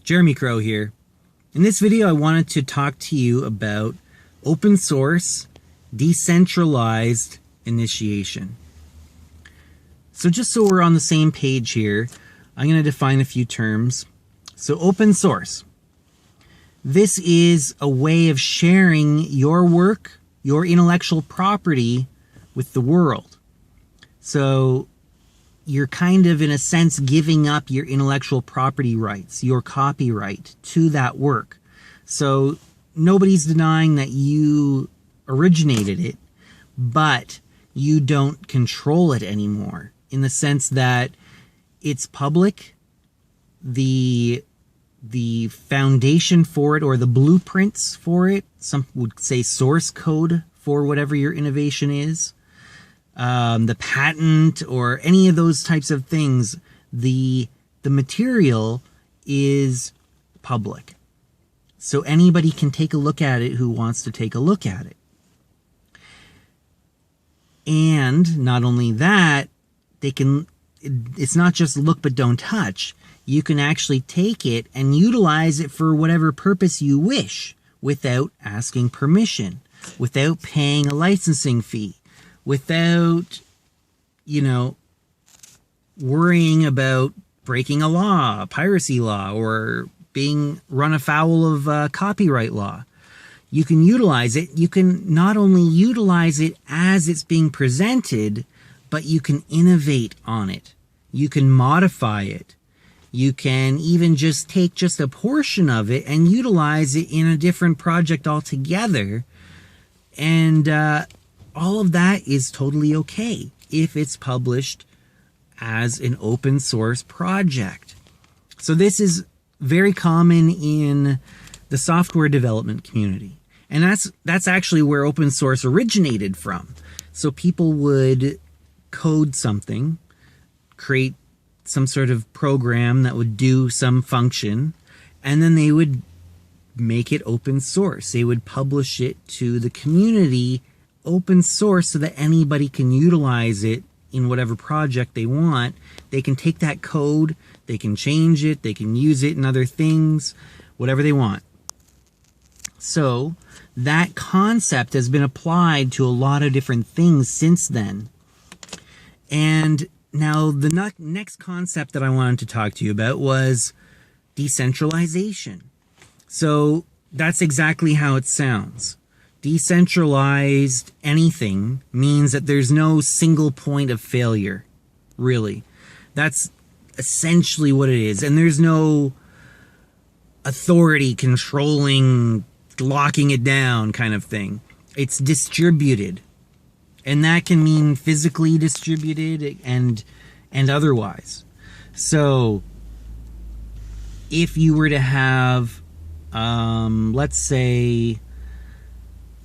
Jeremy Crow here. In this video, I wanted to talk to you about open source, decentralized initiation. So just so we're on the same page here, I'm going to define a few terms. So open source. This is a way of sharing your work, your intellectual property with the world. So you're kind of, in a sense, giving up your intellectual property rights, your copyright to that work. So nobody's denying that you originated it, but you don't control it anymore, in the sense that it's public. The foundation for it, or the blueprints for it, some would say source code for whatever your innovation is, the patent or any of those types of things, the material is public. So anybody can take a look at it who wants to take a look at it. And not only that, it's not just look but don't touch. You can actually take it and utilize it for whatever purpose you wish without asking permission, without paying a licensing fee, without, worrying about breaking a law, a piracy law, or being run afoul of copyright law. You can utilize it. You can not only utilize it as it's being presented, but you can innovate on it. You can modify it. You can even just take just a portion of it and utilize it in a different project altogether. And all of that is totally okay if it's published as an open source project. So this is very common in the software development community. And that's actually where open source originated from. So people would code something, create some sort of program that would do some function, and then they would make it open source. They would publish it to the community open source so that anybody can utilize it in whatever project they want. They can take that code, they can change it, they can use it in other things, whatever they want. So that concept has been applied to a lot of different things since then. And now the next concept that I wanted to talk to you about was decentralization. So that's exactly how it sounds. Decentralized anything means that there's no single point of failure, really. That's essentially what it is. And there's no authority controlling, locking it down kind of thing. It's distributed. And that can mean physically distributed and otherwise. So if you were to have, let's say,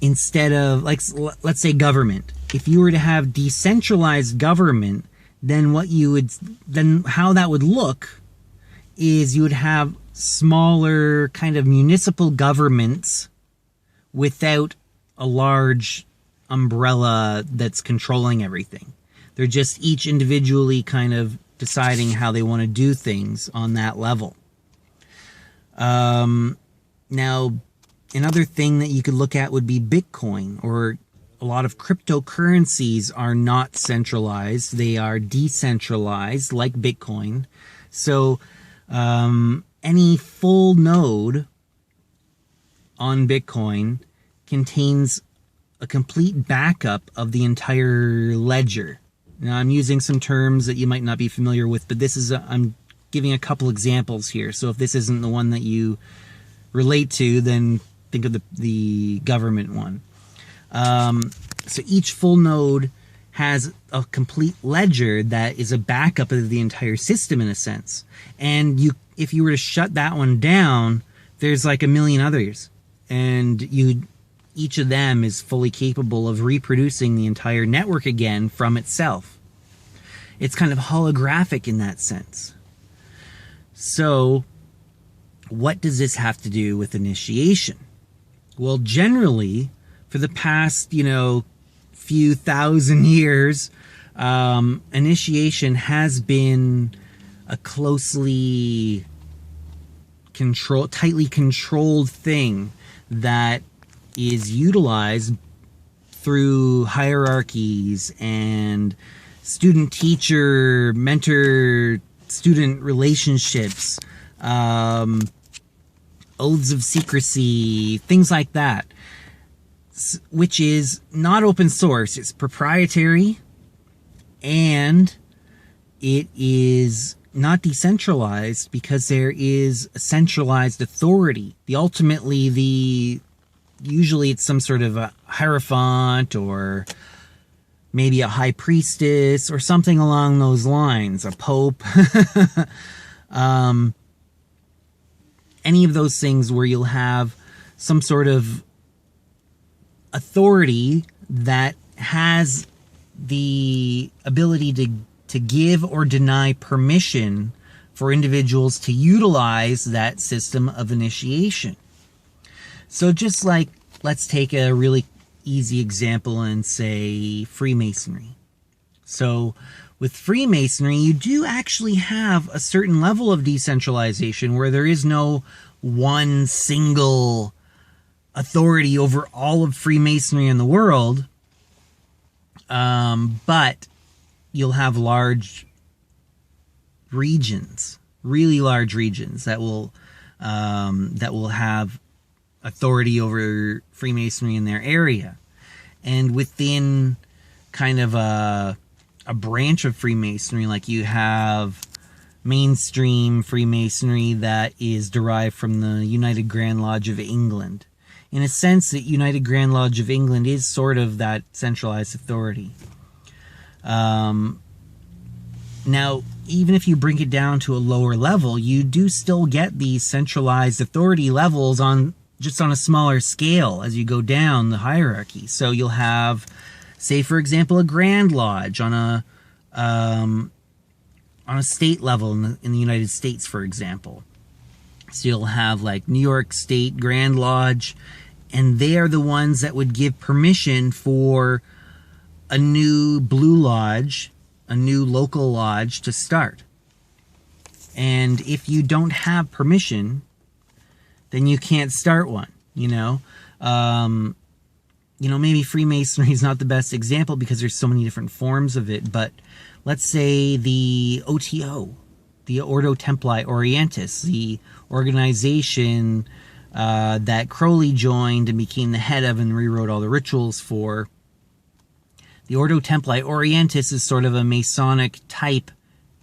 instead of, let's say government, if you were to have decentralized government, then how that would look is you would have smaller kind of municipal governments without a large umbrella that's controlling everything. They're just each individually kind of deciding how they want to do things on that level. Now, another thing that you could look at would be Bitcoin, or a lot of cryptocurrencies are not centralized. They are decentralized, like Bitcoin. So any full node on Bitcoin contains a complete backup of the entire ledger. Now, I'm using some terms that you might not be familiar with, but I'm giving a couple examples here. So if this isn't the one that you relate to, then think of the government one. So each full node has a complete ledger that is a backup of the entire system, in a sense. And if you were to shut that one down, there's like a million others. And each of them is fully capable of reproducing the entire network again from itself. It's kind of holographic in that sense. So what does this have to do with initiation? Well, generally, for the past, few thousand years, initiation has been a closely tightly controlled thing that is utilized through hierarchies and student-teacher, mentor-student relationships, oaths of secrecy, things like that, which is not open source. It's proprietary, and it is not decentralized because there is a centralized authority. Usually it's some sort of a hierophant or maybe a high priestess or something along those lines, a pope. Any of those things where you'll have some sort of authority that has the ability to give or deny permission for individuals to utilize that system of initiation. So just like, let's take a really easy example and say Freemasonry. So with Freemasonry, you do actually have a certain level of decentralization where there is no one single authority over all of Freemasonry in the world, but you'll have large regions, really large regions that will have authority over Freemasonry in their area. And within kind of a branch of Freemasonry, like you have mainstream Freemasonry that is derived from the United Grand Lodge of England. In a sense, the United Grand Lodge of England is sort of that centralized authority. Now, even if you bring it down to a lower level, you do still get these centralized authority levels just on a smaller scale as you go down the hierarchy. So you'll have, say, for example, a Grand Lodge on a state level in the United States, for example. So you'll have like New York State Grand Lodge, and they are the ones that would give permission for a new Blue Lodge, a new local lodge to start. And if you don't have permission, then you can't start one, maybe Freemasonry is not the best example because there's so many different forms of it, but let's say the OTO, the Ordo Templi Orientis, the organization that Crowley joined and became the head of and rewrote all the rituals for. The Ordo Templi Orientis is sort of a Masonic type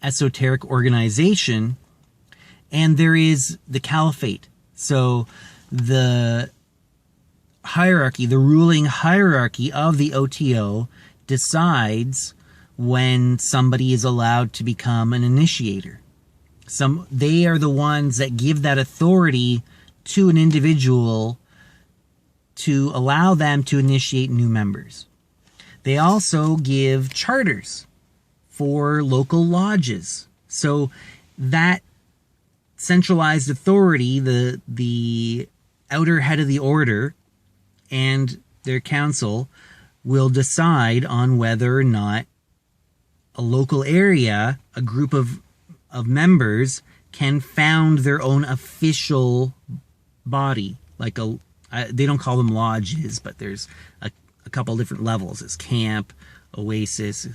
esoteric organization, and there is the Caliphate. So the hierarchy, the ruling hierarchy of the OTO decides when somebody is allowed to become an initiator. They are the ones that give that authority to an individual to allow them to initiate new members. They also give charters for local lodges. So that centralized authority, the outer head of the order and their council will decide on whether or not a local area, a group of members, can found their own official body. They don't call them lodges, but there's a couple different levels. It's camp, oasis,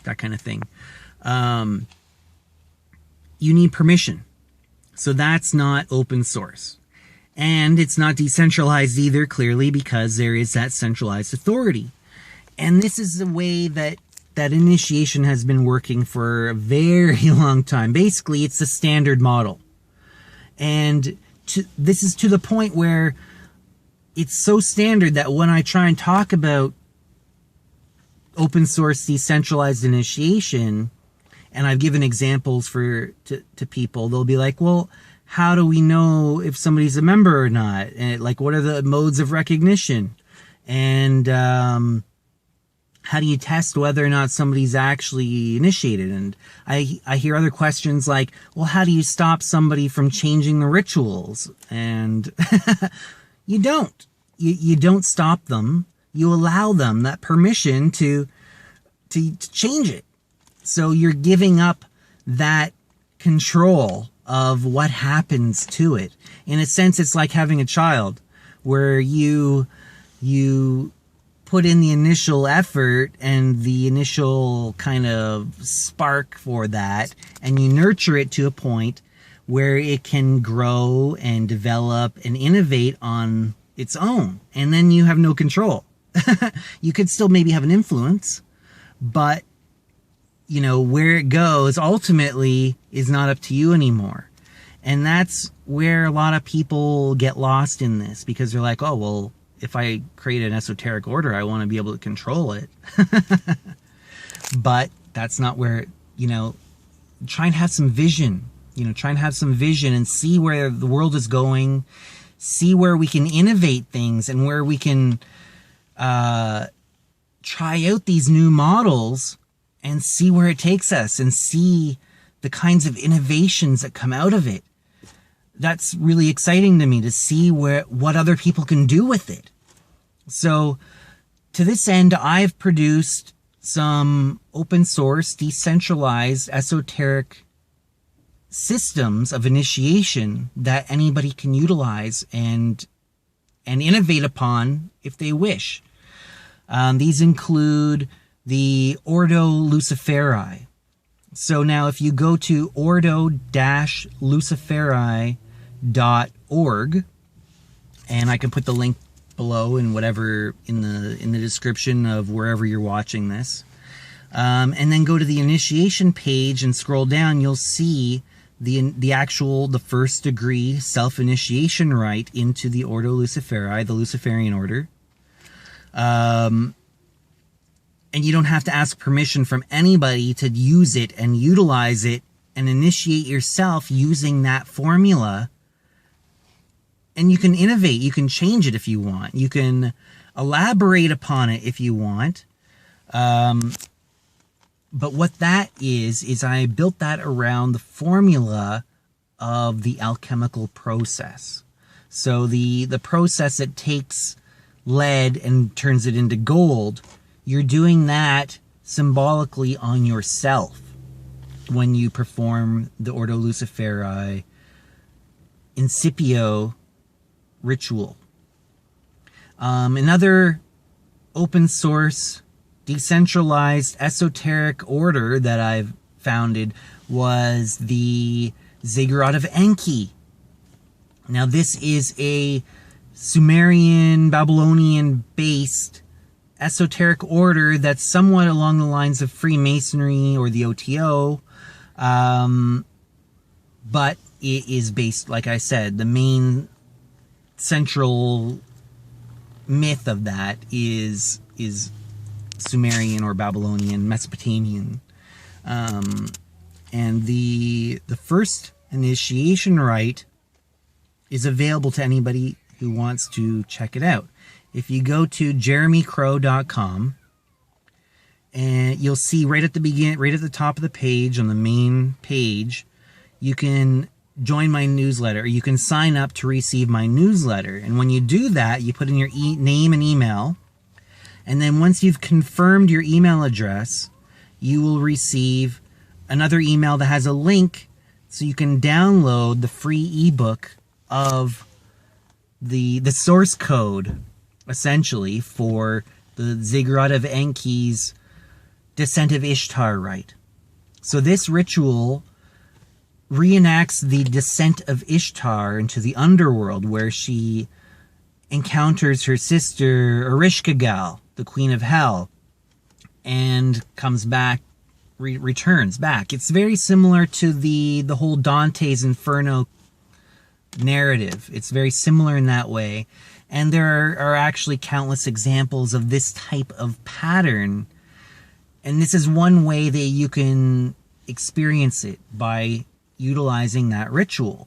that kind of thing. You need permission. So that's not open source. And it's not decentralized either, clearly, because there is that centralized authority. And this is the way that initiation has been working for a very long time. Basically, it's the standard model. And this is to the point where it's so standard that when I try and talk about open source decentralized initiation, and I've given examples to people, they'll be like, well, how do we know if somebody's a member or not? And what are the modes of recognition? And how do you test whether or not somebody's actually initiated? And I hear other questions like, well, how do you stop somebody from changing the rituals? And you don't. You don't stop them. You allow them that permission to change it. So you're giving up that control of what happens to it. In a sense, it's like having a child, where you put in the initial effort and the initial kind of spark for that, and you nurture it to a point where it can grow and develop and innovate on its own. And then you have no control. You could still maybe have an influence, but where it goes ultimately is not up to you anymore. And that's where a lot of people get lost in this, because they're like, oh, well, if I create an esoteric order, I want to be able to control it. But that's not where, try and have some vision, and see where the world is going, see where we can innovate things and where we can try out these new models and see where it takes us and see the kinds of innovations that come out of it. That's really exciting to me, to see what other people can do with it. So to this end, I've produced some open source, decentralized, esoteric systems of initiation that anybody can utilize and innovate upon if they wish. These include the Ordo Luciferi. So now if you go to ordo-luciferi.org, and I can put the link below in the description of wherever you're watching this, and then go to the initiation page and scroll down, you'll see the first degree self-initiation rite into the Ordo Luciferi, the Luciferian order. And you don't have to ask permission from anybody to use it and utilize it and initiate yourself using that formula. And you can innovate. You can change it if you want. You can elaborate upon it if you want. But what that is I built that around the formula of the alchemical process. So the process that takes lead and turns it into gold, you're doing that symbolically on yourself when you perform the Ordo Luciferi Incipio ritual. Another open source, decentralized, esoteric order that I've founded was the Ziggurat of Enki. Now this is a Sumerian, Babylonian-based esoteric order that's somewhat along the lines of Freemasonry or the OTO, but it is based, like I said, the main central myth of that is Sumerian or Babylonian, Mesopotamian. And the first initiation rite is available to anybody who wants to check it out. If you go to jeremycrow.com, and you'll see right at the top of the page, on the main page, you can join my newsletter, or you can sign up to receive my newsletter. And when you do that, you put in your name and email, and then once you've confirmed your email address, you will receive another email that has a link so you can download the free ebook of the source code, essentially, for the Ziggurat of Enki's Descent of Ishtar rite. So this ritual reenacts the descent of Ishtar into the underworld, where she encounters her sister Ereshkigal, the Queen of Hell, and comes back, returns back. It's very similar to the whole Dante's Inferno narrative. It's very similar in that way. And there are actually countless examples of this type of pattern. And this is one way that you can experience it, by utilizing that ritual.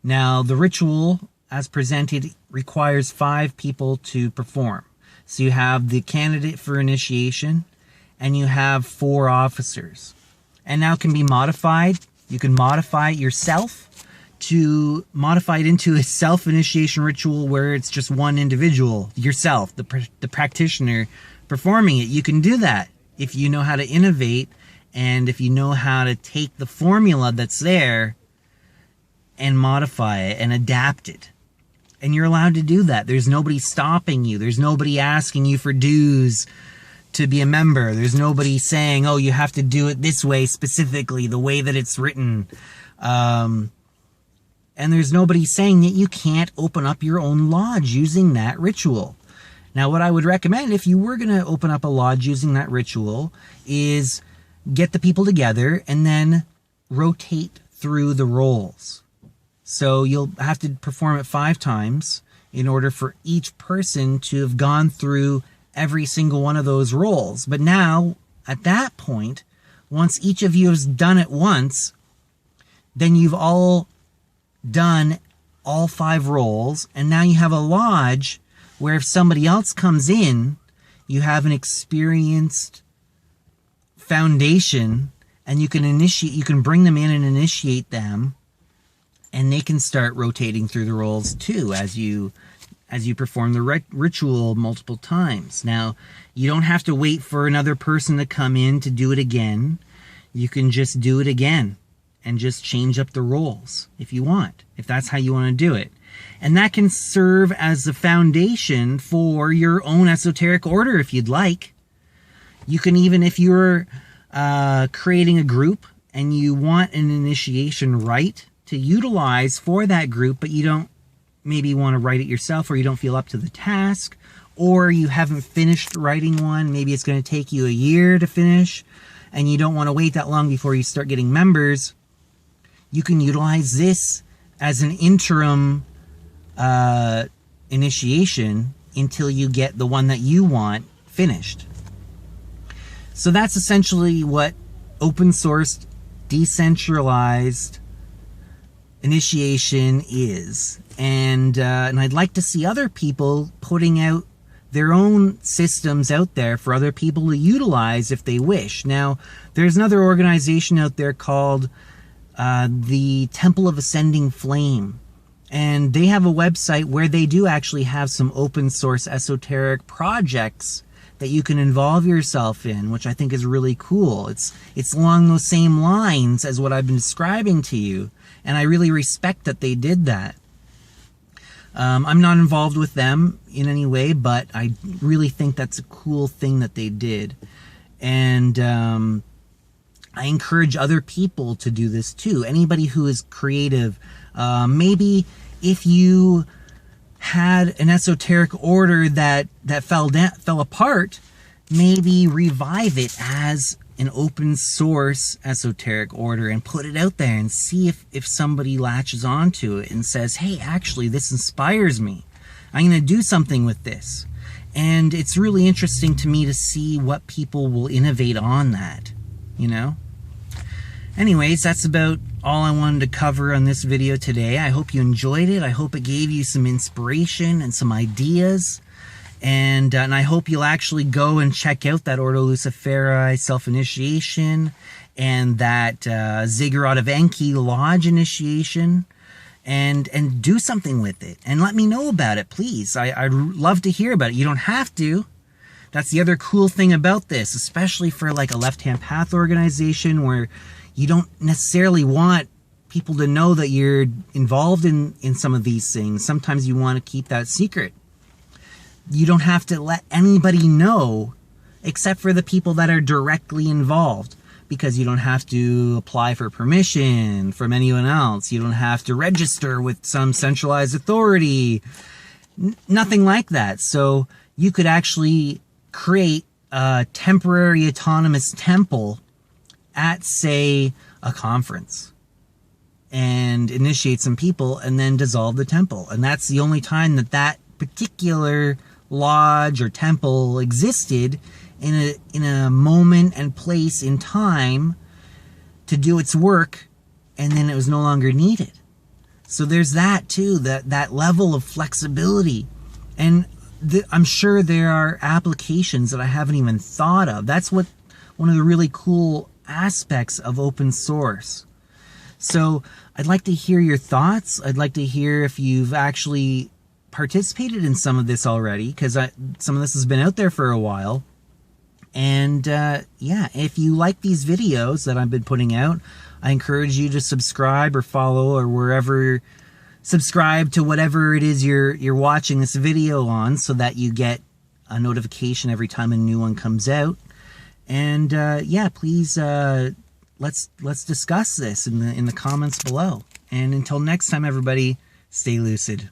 Now, the ritual, as presented, requires 5 people to perform. So you have the candidate for initiation, and you have 4 officers. And now it can be modified. You can modify it yourself to modify it into a self-initiation ritual where it's just one individual, yourself, the practitioner, performing it. You can do that if you know how to innovate, and if you know how to take the formula that's there and modify it and adapt it. And you're allowed to do that. There's nobody stopping you. There's nobody asking you for dues to be a member. There's nobody saying, oh, you have to do it this way specifically, the way that it's written. And there's nobody saying that you can't open up your own lodge using that ritual. Now, what I would recommend if you were going to open up a lodge using that ritual is get the people together and then rotate through the roles. So you'll have to perform it 5 times in order for each person to have gone through every single one of those roles. But now, at that point, once each of you has done it once, then you've all done all 5 roles, and now you have a lodge where if somebody else comes in, you have an experienced foundation, and you can bring them in and initiate them, and they can start rotating through the roles too as you perform the ritual multiple times. Now, you don't have to wait for another person to come in to do it again. You can just do it again and just change up the roles if you want, if that's how you want to do it. And that can serve as the foundation for your own esoteric order if you'd like. You can even, if you're creating a group and you want an initiation rite to utilize for that group, but you don't maybe want to write it yourself, or you don't feel up to the task, or you haven't finished writing one, maybe it's going to take you a year to finish, and you don't want to wait that long before you start getting members, you can utilize this as an interim initiation until you get the one that you want finished. So that's essentially what open source, decentralized initiation is. And I'd like to see other people putting out their own systems out there for other people to utilize if they wish. Now, there's another organization out there called the Temple of Ascending Flame. And they have a website where they do actually have some open source esoteric projects that you can involve yourself in, which I think is really cool. It's along those same lines as what I've been describing to you, and I really respect that they did that. I'm not involved with them in any way, but I really think that's a cool thing that they did. And I encourage other people to do this too. Anybody who is creative, maybe if you had an esoteric order that fell apart, maybe revive it as an open source esoteric order and put it out there and see if somebody latches onto it and says, hey, actually, this inspires me. I'm going to do something with this. And it's really interesting to me to see what people will innovate on that, you know? Anyways, that's about all I wanted to cover on this video today. I hope you enjoyed it. I hope it gave you some inspiration and some ideas. And I hope you'll actually go and check out that Ordo Luciferi self-initiation and that Ziggurat of Enki Lodge initiation, and do something with it. And let me know about it, please. I'd love to hear about it. You don't have to. That's the other cool thing about this, especially for like a left-hand path organization where you don't necessarily want people to know that you're involved in some of these things. Sometimes you want to keep that secret. You don't have to let anybody know except for the people that are directly involved, because you don't have to apply for permission from anyone else. You don't have to register with some centralized authority. Nothing like that. So you could actually create a temporary autonomous temple at, say, a conference and initiate some people and then dissolve the temple. And that's the only time that particular lodge or temple existed in a moment and place in time to do its work, and then it was no longer needed. So there's that too, that level of flexibility. And I'm sure there are applications that I haven't even thought of. That's one of the really cool aspects of open source. So I'd like to hear your thoughts. I'd like to hear if you've actually participated in some of this already, because some of this has been out there for a while. And yeah, if you like these videos that I've been putting out, I encourage you to subscribe or follow, or wherever, subscribe to whatever it is you're watching this video on, so that you get a notification every time a new one comes out. And yeah, please let's discuss this in the comments below. And until next time, everybody, stay lucid.